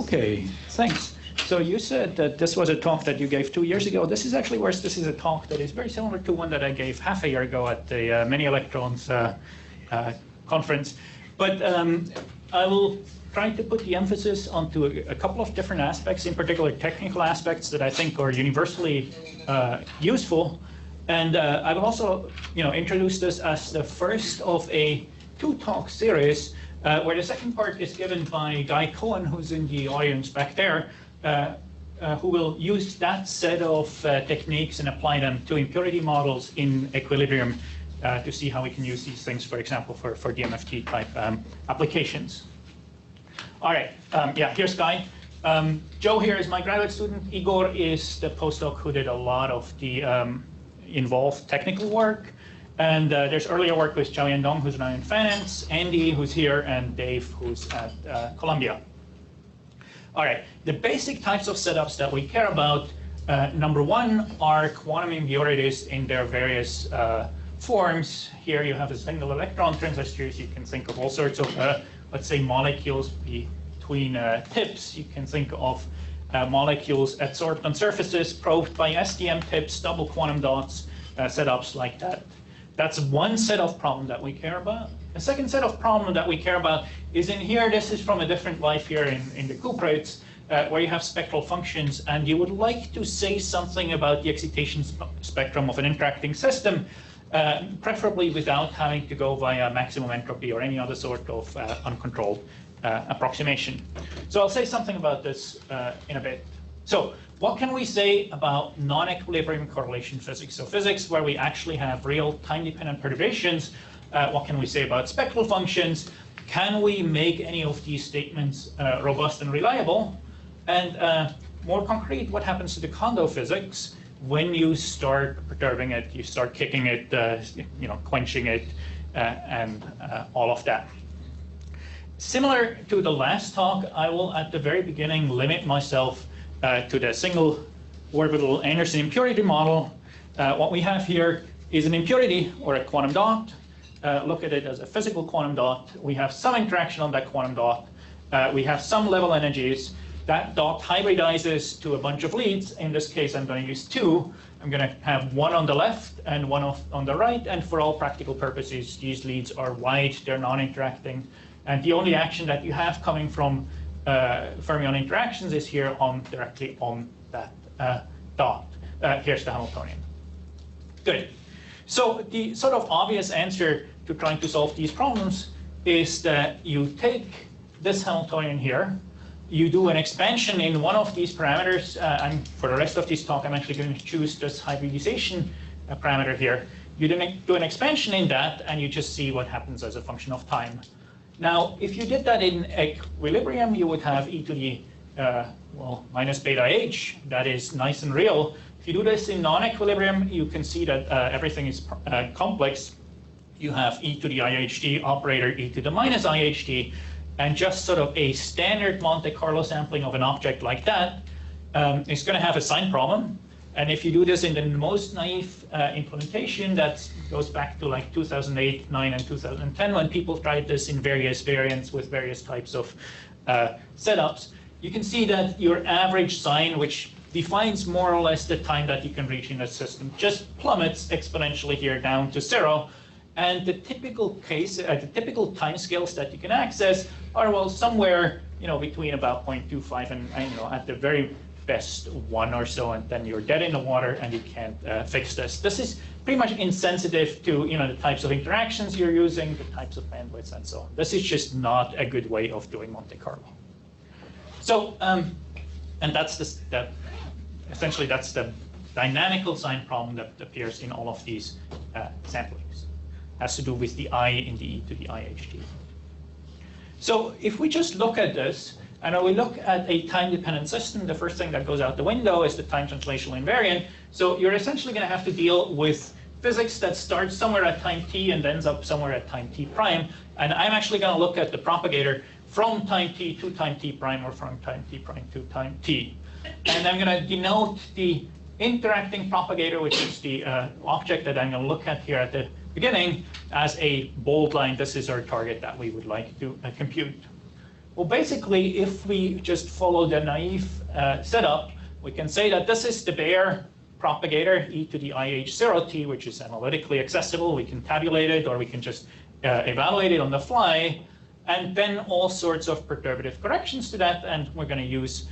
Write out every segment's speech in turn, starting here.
Okay, thanks. So you said that this was a talk that you gave 2 years ago. This is actually worse. This is a talk that is very similar to one that I gave half a year ago at the Many Electrons conference. But I will try to put the emphasis onto a couple of different aspects, in particular technical aspects that I think are universally useful. And I will also, introduce this as the first of a two-talk series, where the second part is given by Guy Cohen, who's in the audience back there, who will use that set of techniques and apply them to impurity models in equilibrium to see how we can use these things, for example, for DMFT type applications. All right, yeah, here's Guy. Joe here is my graduate student. Igor is the postdoc who did a lot of the involved technical work. And there's earlier work with Xiaoyan Dong, who's now in finance, Andy, who's here, and Dave, who's at Columbia. All right, the basic types of setups that we care about, number one, are quantum impurities in their various forms. Here you have a single electron transistors. You can think of all sorts of, let's say, molecules between tips. You can think of molecules adsorbed on surfaces, probed by SDM tips, double quantum dots, setups like that. That's one set of problem that we care about. The second set of problem that we care about is in here. This is from a different life here in the cuprates, where you have spectral functions, and you would like to say something about the excitation spectrum of an interacting system, preferably without having to go via maximum entropy or any other sort of uncontrolled approximation. So I'll say something about this in a bit. So what can we say about non-equilibrium correlation physics? So physics where we actually have real time-dependent perturbations. What can we say about spectral functions? Can we make any of these statements robust and reliable? And more concrete, what happens to the Kondo physics when you start perturbing it, you start kicking it, quenching it, and all of that. Similar to the last talk, I will at the very beginning limit myself to the single orbital Anderson impurity model. What we have here is an impurity or a quantum dot. Look at it as a physical quantum dot. We have some interaction on that quantum dot. We have some level energies. That dot hybridizes to a bunch of leads. In this case, I'm going to use two. I'm going to have one on the left and one on the right. And for all practical purposes, these leads are wide. They're non-interacting. And the only action that you have coming from fermion interactions is here directly on that dot. Here's the Hamiltonian. Good. So the sort of obvious answer to trying to solve these problems is that you take this Hamiltonian here, you do an expansion in one of these parameters, and for the rest of this talk, I'm actually going to choose this hybridization parameter here. You do an expansion in that, and you just see what happens as a function of time. Now, if you did that in equilibrium, you would have e to the minus beta h. That is nice and real. If you do this in non-equilibrium, you can see that everything is complex. You have e to the IHD operator, e to the minus IHD, and just sort of a standard Monte-Carlo sampling of an object like that is going to have a sign problem. And if you do this in the most naive implementation, that goes back to like 2008, 9, and 2010, when people tried this in various variants with various types of setups, you can see that your average sign, which defines more or less the time that you can reach in a system, just plummets exponentially here down to 0. And the typical case, the typical timescales that you can access are, well, somewhere between about 0.25 and at the very best 1 or so, and then you're dead in the water and you can't fix this. This is pretty much insensitive to the types of interactions you're using, the types of bandwidths, and so on. This is just not a good way of doing Monte-Carlo. So, and that's essentially that's the dynamical sign problem that appears in all of these samplings. Has to do with the I in the e to the IHD. So if we just look at this, and we look at a time-dependent system, the first thing that goes out the window is the time translational invariant. So you're essentially going to have to deal with physics that starts somewhere at time t and ends up somewhere at time t prime. And I'm actually going to look at the propagator from time t to time t prime, or from time t prime to time t. And I'm going to denote the interacting propagator, which is the object that I'm going to look at here at the beginning, as a bold line. This is our target that we would like to compute. Well, basically, if we just follow the naive setup, we can say that this is the bare propagator, e to the IH0t, which is analytically accessible. We can tabulate it, or we can just evaluate it on the fly, and then all sorts of perturbative corrections to that. And we're going to use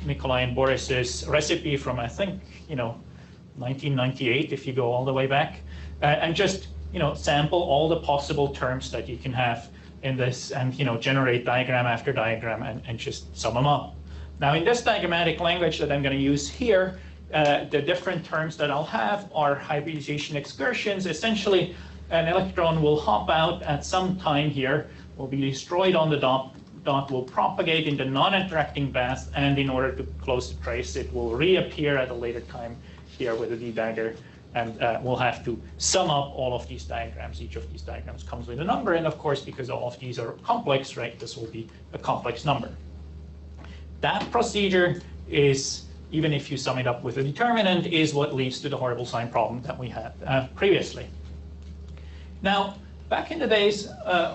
Nikolai and Boris's recipe from, I think, 1998, if you go all the way back, and just sample all the possible terms that you can have in this, and generate diagram after diagram and just sum them up. Now, in this diagrammatic language that I'm going to use here, the different terms that I'll have are hybridization excursions. Essentially, an electron will hop out at some time here, will be destroyed on the dot, will propagate in the non-interacting path, and in order to close the trace, it will reappear at a later time here with a d-dagger, and we'll have to sum up all of these diagrams. Each of these diagrams comes with a number, and of course, because all of these are complex, right, this will be a complex number. That procedure is, even if you sum it up with a determinant, is what leads to the horrible sign problem that we had previously. Now, back in the days,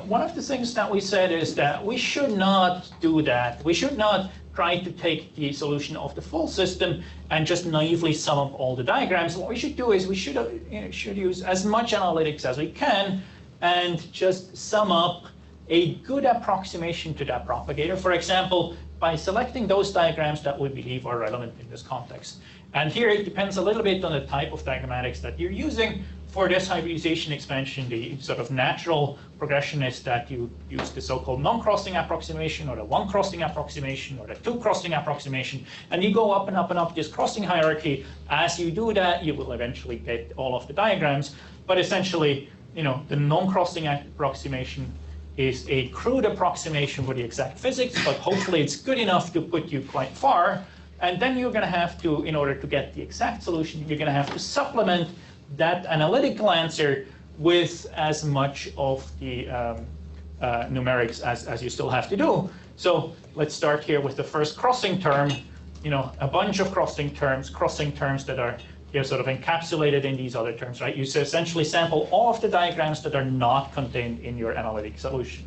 one of the things that we said is that we should not do that. We should not try to take the solution of the full system and just naively sum up all the diagrams. What we should do is we should use as much analytics as we can and just sum up a good approximation to that propagator. For example, by selecting those diagrams that we believe are relevant in this context. And here it depends a little bit on the type of diagrammatics that you're using. For this hybridization expansion, the sort of natural progression is that you use the so-called non-crossing approximation, or the one-crossing approximation, or the two-crossing approximation, and you go up and up and up this crossing hierarchy. As you do that, you will eventually get all of the diagrams. But essentially, the non-crossing approximation is a crude approximation for the exact physics, but hopefully it's good enough to put you quite far. And then you're going to have to, in order to get the exact solution, you're going to have to supplement that analytical answer with as much of the numerics as you still have to do. So let's start here with the first crossing term. A bunch of crossing terms that are sort of encapsulated in these other terms, right? You essentially sample all of the diagrams that are not contained in your analytic solution.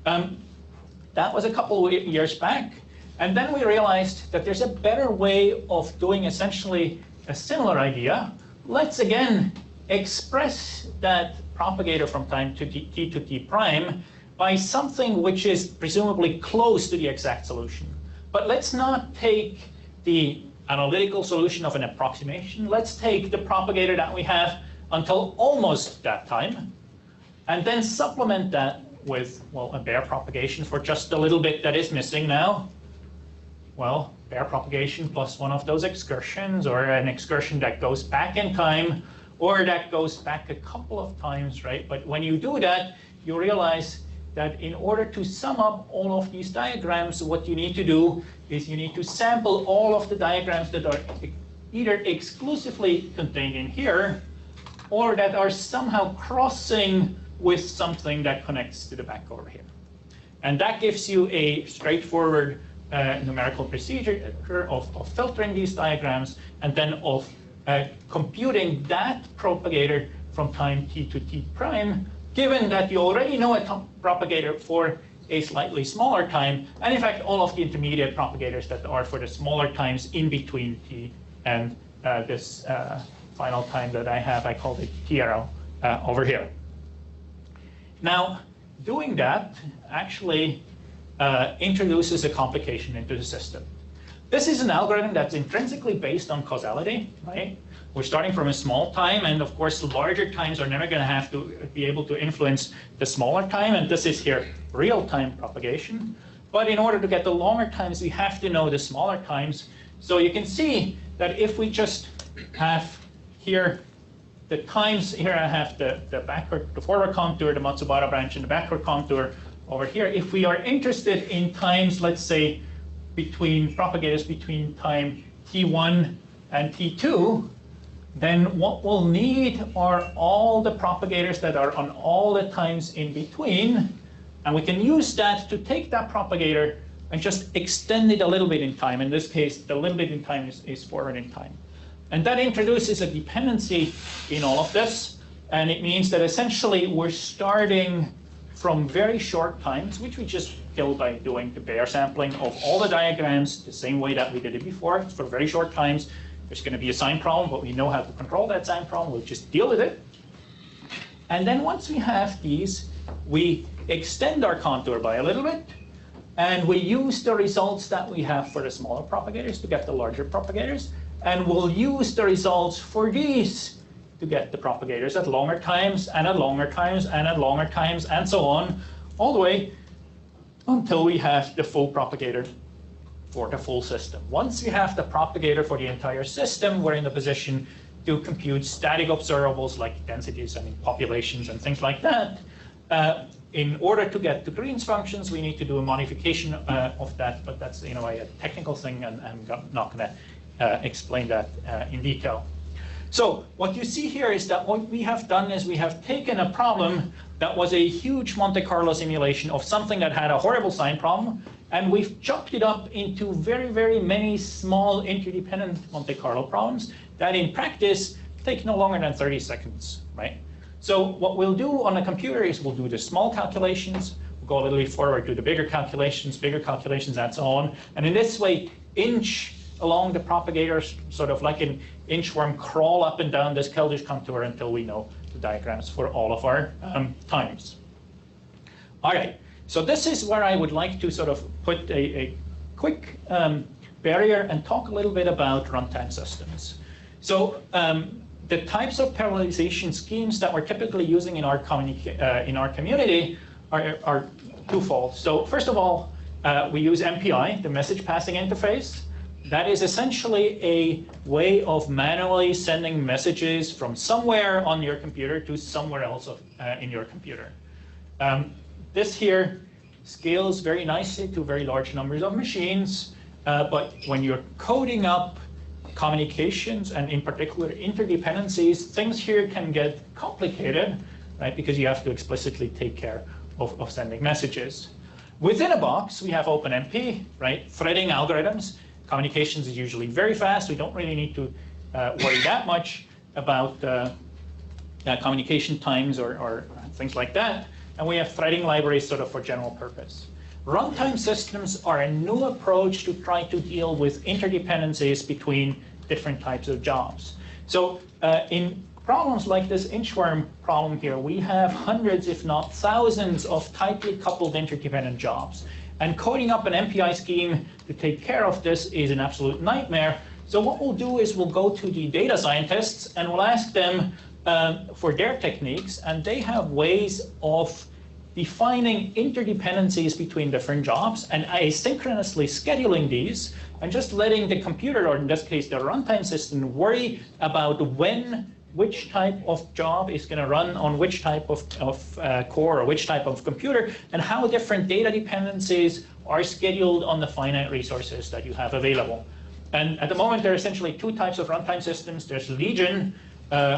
That was a couple of years back. And then we realized that there's a better way of doing essentially a similar idea. Let's again express that propagator from time to t prime by something which is presumably close to the exact solution. But let's not take the analytical solution of an approximation. Let's take the propagator that we have until almost that time, and then supplement that with, well, a bare propagation for just a little bit that is missing now. Well, bare propagation plus one of those excursions, or an excursion that goes back in time, or that goes back a couple of times, right? But when you do that, you realize that in order to sum up all of these diagrams, what you need to do is you need to sample all of the diagrams that are either exclusively contained in here, or that are somehow crossing with something that connects to the back over here. And that gives you a straightforward numerical procedure of filtering these diagrams, and then of computing that propagator from time t to t prime, given that you already know a propagator for a slightly smaller time, and in fact all of the intermediate propagators that are for the smaller times in between t and this final time that I have, I called it t arrow over here. Now, doing that actually introduces a complication into the system. This is an algorithm that's intrinsically based on causality, right? We're starting from a small time, and of course, larger times are never going to have to be able to influence the smaller time, and this is here real-time propagation. But in order to get the longer times, we have to know the smaller times. So you can see that if we just have here the times, here I have the forward contour, the Matsubara branch, and the backward contour over here. If we are interested in times, let's say, between propagators between time t1 and t2, then what we'll need are all the propagators that are on all the times in between, and we can use that to take that propagator and just extend it a little bit in time. In this case, the little bit in time is forward in time. And that introduces a dependency in all of this, and it means that essentially we're starting from very short times, which we just kill by doing the bare sampling of all the diagrams the same way that we did it before. For very short times, there's going to be a sign problem, but we know how to control that sign problem. We'll just deal with it. And then once we have these, we extend our contour by a little bit, and we use the results that we have for the smaller propagators to get the larger propagators, and we'll use the results for these to get the propagators at longer times, and at longer times, and at longer times, and so on, all the way until we have the full propagator for the full system. Once we have the propagator for the entire system, we're in the position to compute static observables like densities and populations and things like that. In order to get to Green's functions, we need to do a modification of that, but that's a technical thing, and I'm not going to explain that in detail. So what you see here is that what we have done is we have taken a problem that was a huge Monte-Carlo simulation of something that had a horrible sign problem, and we've chopped it up into very, very many small interdependent Monte-Carlo problems that in practice take no longer than 30 seconds, right? So what we'll do on a computer is we'll do the small calculations, we'll go a little bit forward, do the bigger calculations, and so on. And in this way, inch along the propagators, sort of like an inchworm, crawl up and down this Keldysh contour until we know the diagrams for all of our times. All right, so this is where I would like to sort of put a quick barrier and talk a little bit about runtime systems. So the types of parallelization schemes that we're typically using in our community are twofold. So first of all, we use MPI, the message passing interface. That is essentially a way of manually sending messages from somewhere on your computer to somewhere else in your computer. This here scales very nicely to very large numbers of machines, but when you're coding up communications, and in particular interdependencies, things here can get complicated, right? Because you have to explicitly take care of sending messages. Within a box, we have OpenMP, right? Threading algorithms. Communications is usually very fast. We don't really need to worry that much about communication times or things like that. And we have threading libraries sort of for general purpose. Runtime systems are a new approach to try to deal with interdependencies between different types of jobs. So in problems like this Inchworm problem here, we have hundreds, if not thousands, of tightly coupled interdependent jobs. And coding up an MPI scheme to take care of this is an absolute nightmare. So what we'll do is we'll go to the data scientists and we'll ask them for their techniques, and they have ways of defining interdependencies between different jobs and asynchronously scheduling these and just letting the computer, or in this case the runtime system, worry about which type of job is going to run on which type of core or which type of computer, and how different data dependencies are scheduled on the finite resources that you have available. And at the moment, there are essentially two types of runtime systems. There's Legion,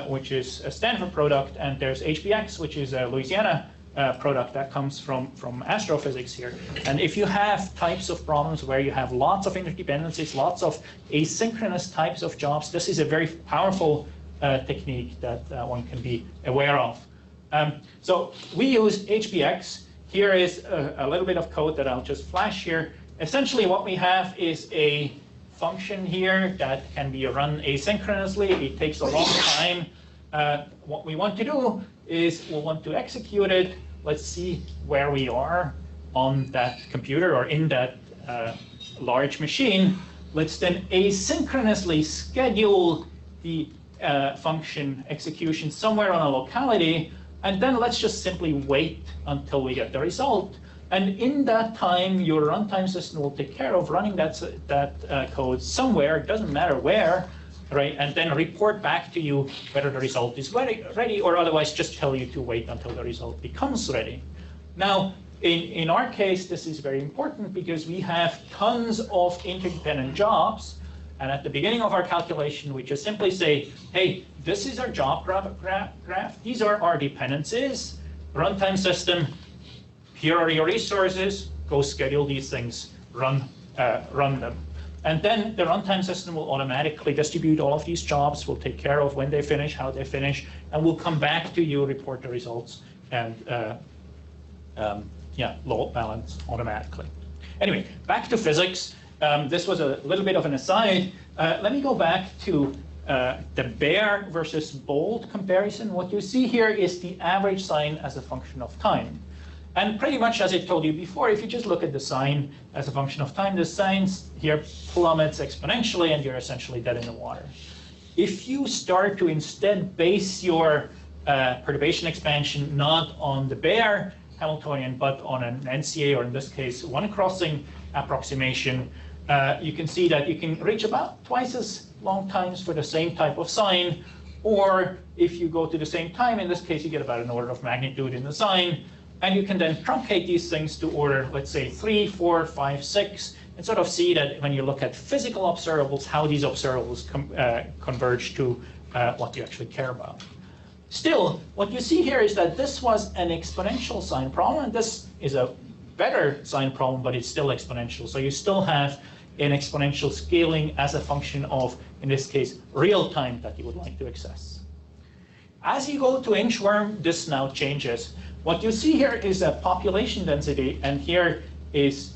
which is a Stanford product, and there's HBX, which is a Louisiana product that comes from astrophysics here. And if you have types of problems where you have lots of interdependencies, lots of asynchronous types of jobs, this is a very powerful technique that one can be aware of. So we use HBX. Here is a little bit of code that I'll just flash here. Essentially what we have is a function here that can be run asynchronously. It takes a long time. What we want to do is we'll want to execute it. Let's see where we are on that computer or in that large machine. Let's then asynchronously schedule the function execution somewhere on a locality, and then let's just simply wait until we get the result. And in that time, your runtime system will take care of running that code somewhere, it doesn't matter where, right? And then report back to you whether the result is ready, or otherwise just tell you to wait until the result becomes ready. Now, in our case, this is very important because we have tons of interdependent jobs. And at the beginning of our calculation, we just simply say, hey, this is our job graph. These are our dependencies. Runtime system, here are your resources. Go schedule these things, run them. And then the runtime system will automatically distribute all of these jobs. We'll take care of when they finish, how they finish, and we'll come back to you, report the results, and load balance automatically. Anyway, back to physics. This was a little bit of an aside. Let me go back to the bare versus bold comparison. What you see here is the average sine as a function of time. And pretty much as I told you before, if you just look at the sine as a function of time, the sine here plummets exponentially and you're essentially dead in the water. If you start to instead base your perturbation expansion not on the bare Hamiltonian, but on an NCA, or in this case, one crossing approximation, you can see that you can reach about twice as long times for the same type of sine, or if you go to the same time, in this case, you get about an order of magnitude in the sine, and you can then truncate these things to order, let's say, 3, 4, 5, 6, and sort of see that when you look at physical observables, how these observables converge to what you actually care about. Still, what you see here is that this was an exponential sine problem, and this is a better sine problem, but it's still exponential. So you still have an exponential scaling as a function of, in this case, real time that you would like to access. As you go to Inchworm, this now changes. What you see here is a population density, and here is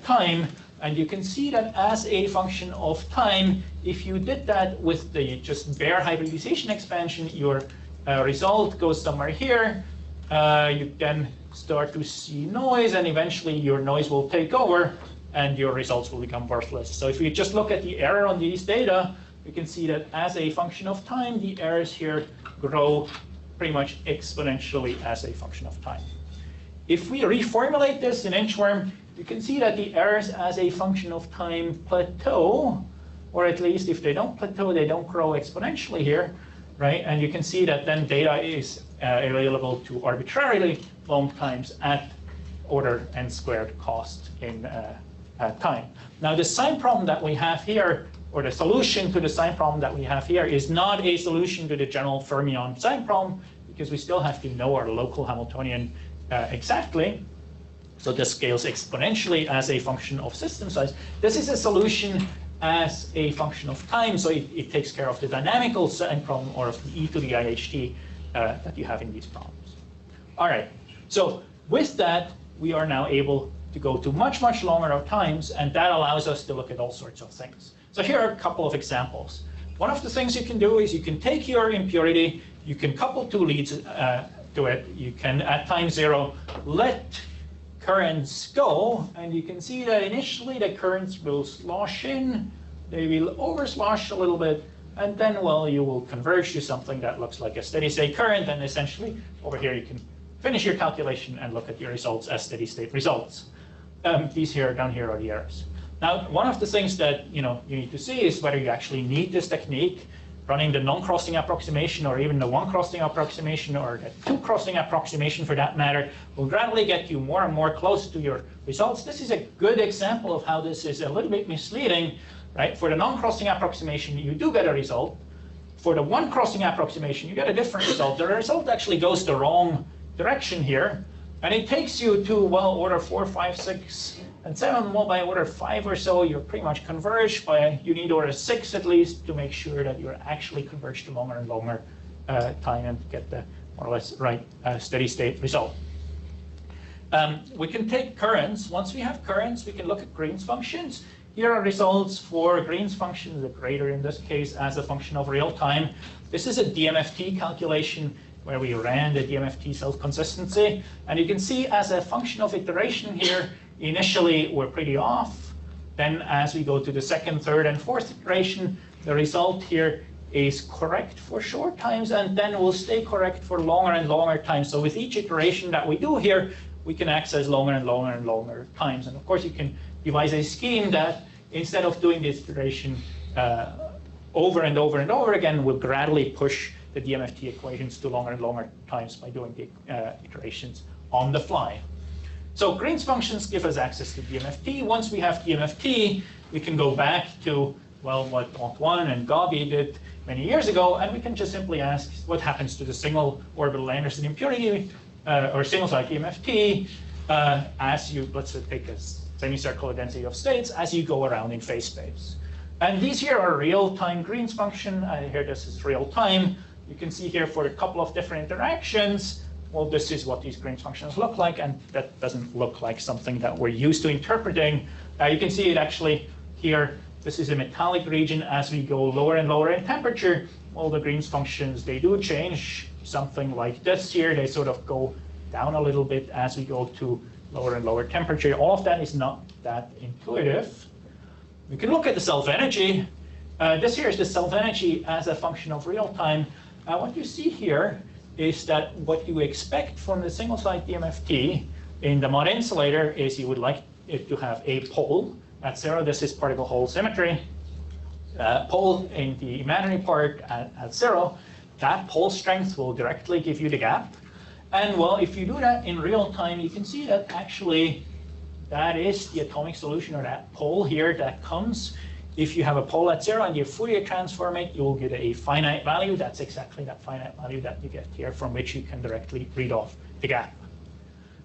time. And you can see that as a function of time, if you did that with the just bare hybridization expansion, your result goes somewhere here. You then start to see noise, and eventually your noise will take over, and your results will become worthless. So if you just look at the error on these data, you can see that as a function of time, the errors here grow pretty much exponentially as a function of time. If we reformulate this in Inchworm, you can see that the errors as a function of time plateau, or at least if they don't plateau, they don't grow exponentially here, right? And you can see that then data is available to arbitrarily long times at order n squared cost in time. Now the sine problem that we have here, or the solution to the sine problem that we have here, is not a solution to the general fermion sine problem, because we still have to know our local Hamiltonian exactly. So this scales exponentially as a function of system size. This is a solution as a function of time, so it takes care of the dynamical sine problem, or of the e to the IHT that you have in these problems. All right, so with that, we are now able to go to much, much longer times, and that allows us to look at all sorts of things. So here are a couple of examples. One of the things you can do is you can take your impurity, you can couple two leads to it, you can, at time 0, let currents go, and you can see that initially the currents will slosh in, they will over slosh a little bit, and then, well, you will converge to something that looks like a steady state current, and essentially over here you can finish your calculation and look at your results as steady state results. These here down here are the errors. Now, one of the things that you need to see is whether you actually need this technique. Running the non-crossing approximation, or even the one-crossing approximation, or the two-crossing approximation for that matter, will gradually get you more and more close to your results. This is a good example of how this is a little bit misleading, right? For the non-crossing approximation, you do get a result. For the one-crossing approximation, you get a different result. The result actually goes the wrong direction here, and it takes you to, well, order 4, 5, 6, and 7. Well, by order 5 or so, you're pretty much converged. You need order 6 at least to make sure that you're actually converged to longer and longer time and get the more or less right steady state result. We can take currents. Once we have currents, we can look at Green's functions. Here are results for Green's function, the greater in this case, as a function of real time. This is a DMFT calculation where we ran the DMFT self-consistency. And you can see as a function of iteration here, initially we're pretty off. Then as we go to the second, third, and fourth iteration, the result here is correct for short times, and then will stay correct for longer and longer times. So with each iteration that we do here, we can access longer and longer and longer times. And of course, you can devise a scheme that instead of doing this iteration over and over and over again, will gradually push the DMFT equations to longer and longer times by doing the iterations on the fly. So Green's functions give us access to DMFT. Once we have DMFT, we can go back to, well, what Antoine and Gabi did many years ago, and we can just simply ask what happens to the single orbital Anderson impurity, or single side DMFT, as you, let's say, take a semicircular density of states as you go around in phase space. And these here are real-time Green's function. Here this is real time. You can see here for a couple of different interactions, well, this is what these Green's functions look like, and that doesn't look like something that we're used to interpreting. You can see it actually here. This is a metallic region. As we go lower and lower in temperature, well, the Green's functions, they do change. Something like this here, they sort of go down a little bit as we go to lower and lower temperature. All of that is not that intuitive. We can look at the self-energy. This here is the self-energy as a function of real time. What you see here is that what you expect from the single-site DMFT in the mud insulator is you would like it to have a pole at 0. This is particle hole symmetry. Pole in the imaginary part at 0. That pole strength will directly give you the gap. And well, if you do that in real time, you can see that actually that is the atomic solution, or that pole here that comes. If you have a pole at 0 and you Fourier transform it, you will get a finite value. That's exactly that finite value that you get here, from which you can directly read off the gap.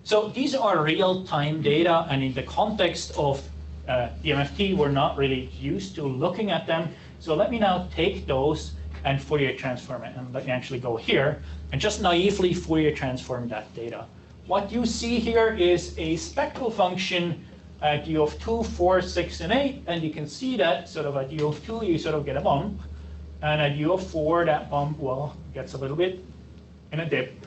So these are real-time data, and in the context of DMFT, we're not really used to looking at them. So let me now take those and Fourier transform it. And let me actually go here and just naively Fourier transform that data. What you see here is a spectral function at u of 2, 4, 6, and 8. And you can see that sort of at u of 2, you sort of get a bump. And at u of 4, that bump, well, gets a little bit in a dip.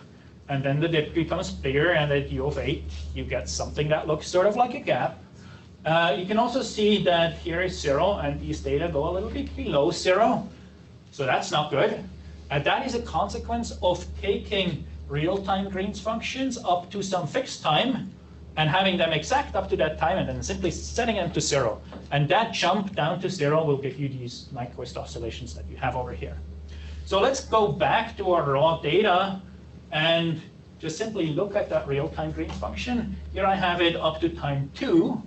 And then the dip becomes bigger. And at u of 8, you get something that looks sort of like a gap. You can also see that here is 0, and these data go a little bit below 0. So that's not good. And that is a consequence of taking real-time Green's functions up to some fixed time and having them exact up to that time, and then simply setting them to 0. And that jump down to 0 will give you these Nyquist oscillations that you have over here. So let's go back to our raw data and just simply look at that real-time Green's function. Here I have it up to time 2,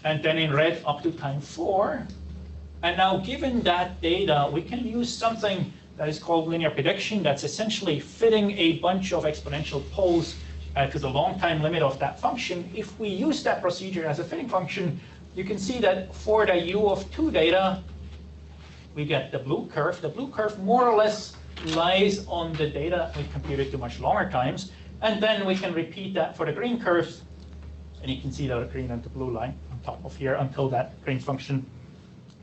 and then in red up to time 4. And now, given that data, we can use something that is called linear prediction. That's essentially fitting a bunch of exponential poles to the long time limit of that function. If we use that procedure as a fitting function, you can see that for the u of 2 data, we get the blue curve. The blue curve more or less lies on the data we computed to much longer times. And then we can repeat that for the green curves. And you can see the green and the blue line on top of here until that Green's function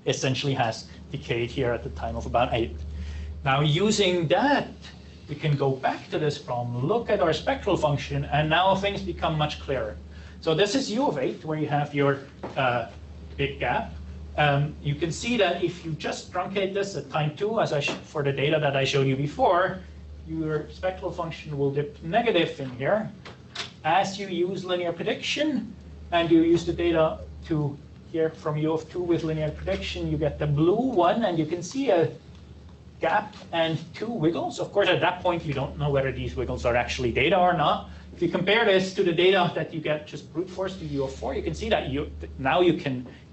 essentially has decayed here at the time of about 8. Now, using that, we can go back to this problem, look at our spectral function, and now things become much clearer. So this is u of 8, where you have your big gap. You can see that if you just truncate this at time 2, as for the data that I showed you before, your spectral function will dip negative in here. As you use linear prediction, and you use the data to here from u of 2 with linear prediction, you get the blue one, and you can see a gap and 2 wiggles. Of course, at that point, you don't know whether these wiggles are actually data or not. If you compare this to the data that you get just brute force to u of 4, you can see that now you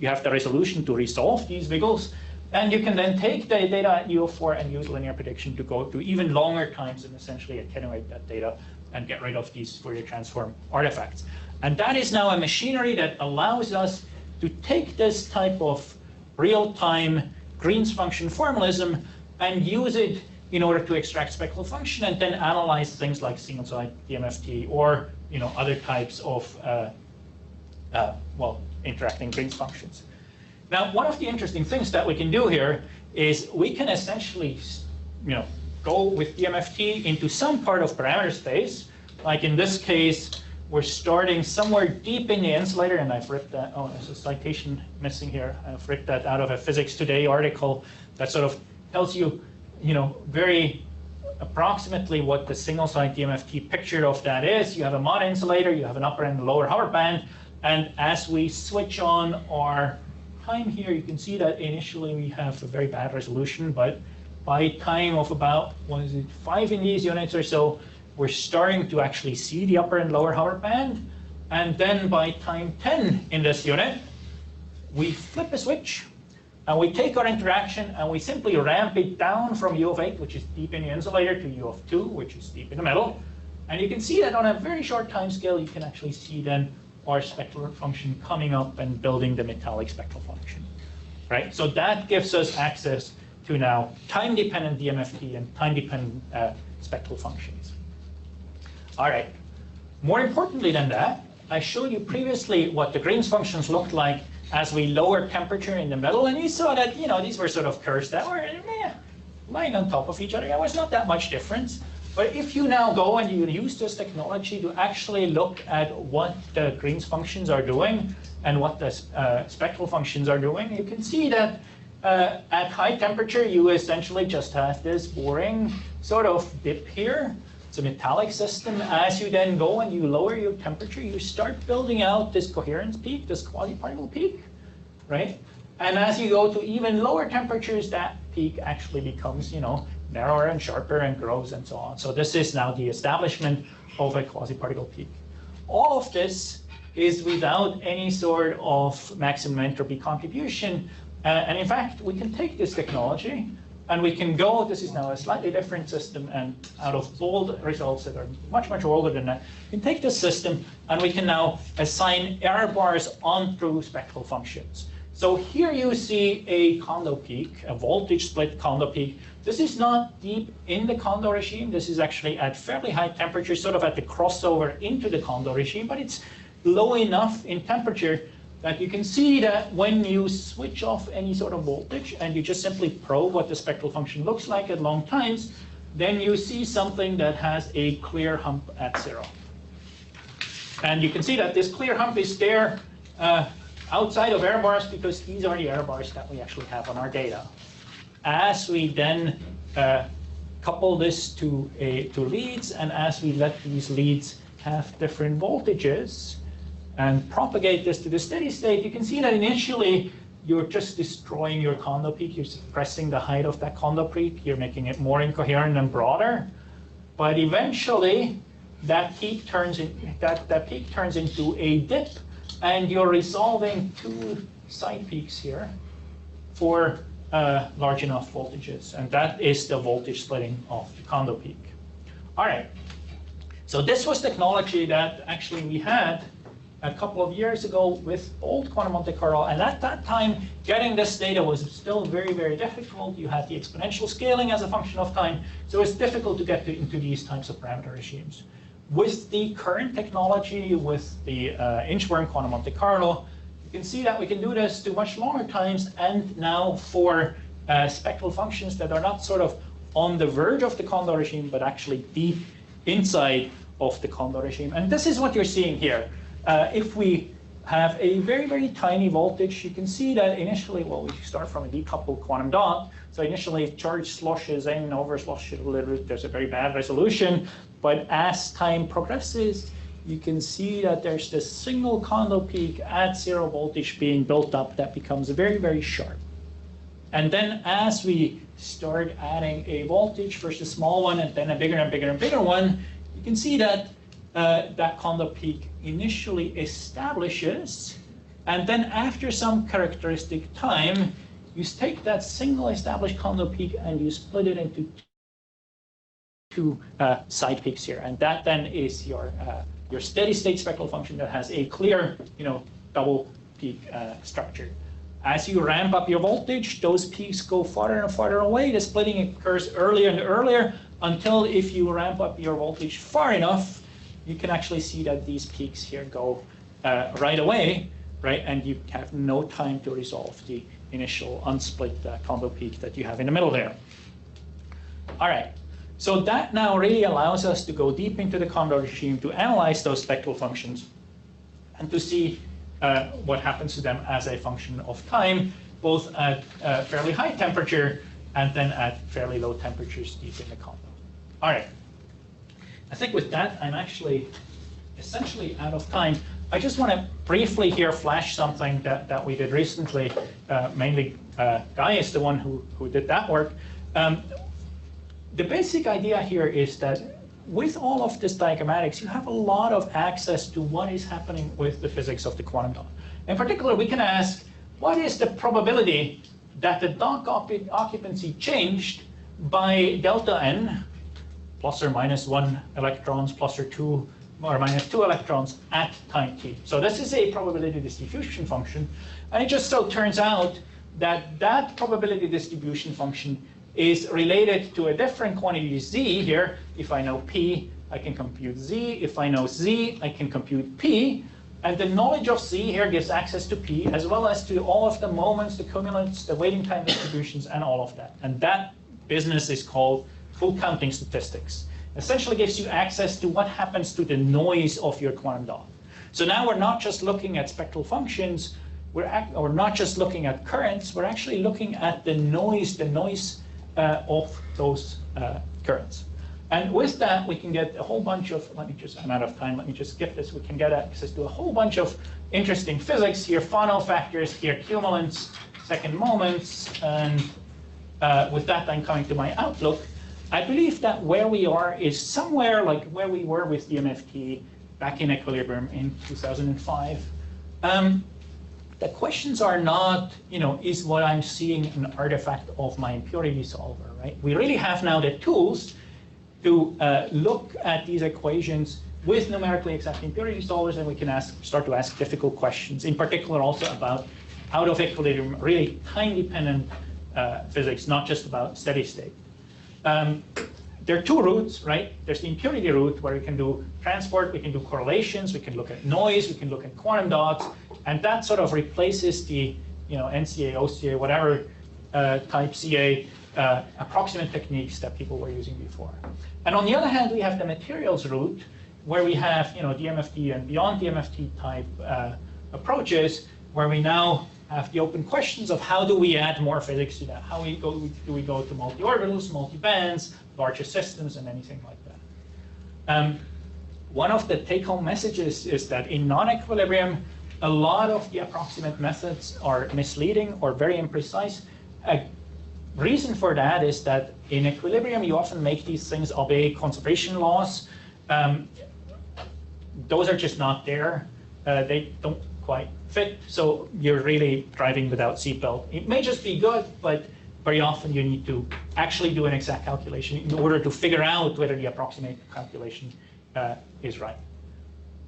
have the resolution to resolve these wiggles, and you can then take the data at u of 4 and use linear prediction to go to even longer times and essentially attenuate that data and get rid of these Fourier transform artifacts. And that is now a machinery that allows us to take this type of real-time Green's function formalism and use it in order to extract spectral function and then analyze things like single-site DMFT or other types of interacting Green's functions. Now, one of the interesting things that we can do here is we can essentially go with DMFT into some part of parameter space. Like in this case, we're starting somewhere deep in the insulator, and I've ripped that. Oh, there's a citation missing here. I've ripped that out of a Physics Today article that sort of tells you, very approximately what the single-site DMFT picture of that is. You have a mod insulator, you have an upper and lower Howard band, and as we switch on our time here, you can see that initially we have a very bad resolution, but by time of about 5 in these units or so, we're starting to actually see the upper and lower Howard band. And then by time 10 in this unit, we flip a switch and we take our interaction and we simply ramp it down from u of 8, which is deep in the insulator, to u of 2, which is deep in the middle. And you can see that on a very short time scale, you can actually see then our spectral function coming up and building the metallic spectral function, right? So that gives us access to now time-dependent DMFT and time-dependent spectral functions. All right. More importantly than that, I showed you previously what the Green's functions looked like as we lower temperature in the middle, and you saw that, you know, these were sort of curves that were lying on top of each other. There was not that much difference. But if you now go and you use this technology to actually look at what the Green's functions are doing and what the spectral functions are doing, you can see that at high temperature, you essentially just have this boring sort of dip here. It's a metallic system. As you then go and you lower your temperature, you start building out this coherence peak, this quasiparticle peak, right? And as you go to even lower temperatures, that peak actually becomes, you know, narrower and sharper and grows and so on. So this is now the establishment of a quasiparticle peak. All of this is without any sort of maximum entropy contribution. And in fact, we can take this technology and we can go, this is now a slightly different system, and out of old results that are much, much older than that, we can take this system and we can now assign error bars onto spectral functions. So here you see a Kondo peak, a voltage split Kondo peak. This is not deep in the Kondo regime. This is actually at fairly high temperature, sort of at the crossover into the Kondo regime, but it's low enough in temperature that you can see that when you switch off any sort of voltage and you just simply probe what the spectral function looks like at long times, then you see something that has a clear hump at 0. And you can see that this clear hump is there outside of error bars because these are the error bars that we actually have on our data. As we then couple this to leads, and as we let these leads have different voltages, and propagate this to the steady state, you can see that initially you're just destroying your Kondo peak. You're suppressing the height of that Kondo peak. You're making it more incoherent and broader. But eventually, that peak turns into a dip, and you're resolving 2 side peaks here for large enough voltages. And that is the voltage splitting of the Kondo peak. All right. So this was technology that actually we had a couple of years ago with old quantum Monte-Carlo, and at that time, getting this data was still very, very difficult. You had the exponential scaling as a function of time, so it's difficult to get into these types of parameter regimes. With the current technology, with the Inchworm quantum Monte-Carlo, you can see that we can do this to much longer times, and now for spectral functions that are not sort of on the verge of the Kondo regime, but actually deep inside of the Kondo regime. And this is what you're seeing here. If we have a very, very tiny voltage, you can see that initially, well, we start from a decoupled quantum dot. So initially, charge sloshes in, over sloshes a little bit. There's a very bad resolution. But as time progresses, you can see that there's this single Kondo peak at 0 voltage being built up that becomes very, very sharp. And then as we start adding a voltage, first a small one, and then a bigger and bigger and bigger one, you can see that that Kondo peak initially establishes, and then after some characteristic time, you take that single established Kondo peak and you split it into 2 side peaks here, and that then is your steady state spectral function that has a clear, you know, double peak structure. As you ramp up your voltage, those peaks go farther and farther away. The splitting occurs earlier and earlier until, if you ramp up your voltage far enough, you can actually see that these peaks here go right away, right? And you have no time to resolve the initial unsplit Kondo peak that you have in the middle there. All right, so that now really allows us to go deep into the Kondo regime to analyze those spectral functions and to see what happens to them as a function of time, both at fairly high temperature and then at fairly low temperatures deep in the Kondo. All right. I think with that, I'm actually essentially out of time. I just want to briefly here flash something that we did recently. Mainly, Guy is the one who did that work. The basic idea here is that with all of this diagrammatics, you have a lot of access to what is happening with the physics of the quantum dot. In particular, we can ask, what is the probability that the dot occupancy changed by delta n, plus or minus 1 electrons, plus or 2 or minus 2 electrons at time t. So this is a probability distribution function, and it just so turns out that that probability distribution function is related to a different quantity z here. If I know p, I can compute z. If I know z, I can compute p. And the knowledge of z here gives access to p, as well as to all of the moments, the cumulants, the waiting time distributions, and all of that. And that business is called full counting statistics. Essentially gives you access to what happens to the noise of your quantum dot. So now we're not just looking at spectral functions, we're not just looking at currents, we're actually looking at the noise of those currents. And with that, we can get a whole bunch of, I'm out of time, let me just skip this. We can get access to a whole bunch of interesting physics here, Fano factors, here cumulants, second moments, and with that, I'm coming to my outlook. I believe that where we are is somewhere like where we were with DMFT back in equilibrium in 2005. The questions are not, is what I'm seeing an artifact of my impurity solver, right? We really have now the tools to look at these equations with numerically exact impurity solvers, and we can start to ask difficult questions, in particular also about out of equilibrium, really time-dependent physics, not just about steady state. There are two routes, right? There's the impurity route where we can do transport, we can do correlations, we can look at noise, we can look at quantum dots, and that sort of replaces the NCA, OCA, whatever type CA approximate techniques that people were using before. And on the other hand, we have the materials route where we have DMFT and beyond DMFT type approaches, where we now have the open questions of how do we add more physics to that? How do we go to multi-orbitals, multi-bands, larger systems, and anything like that? One of the take-home messages is that in non-equilibrium, a lot of the approximate methods are misleading or very imprecise. A reason for that is that in equilibrium, you often make these things obey conservation laws. Those are just not there. They don't quite fit, so you're really driving without seatbelt. It may just be good, but very often you need to actually do an exact calculation in order to figure out whether the approximate calculation is right.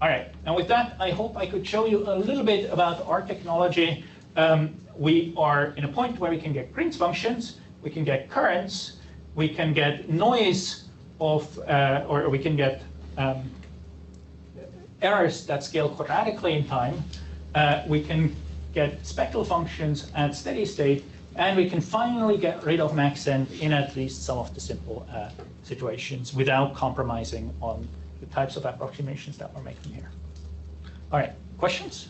All right, and with that, I hope I could show you a little bit about our technology. We are in a point where we can get Green's functions, we can get currents, we can get noise of, or we can get errors that scale quadratically in time. We can get spectral functions at steady state, and we can finally get rid of Maxent in at least some of the simple situations without compromising on the types of approximations that we're making here. All right, questions?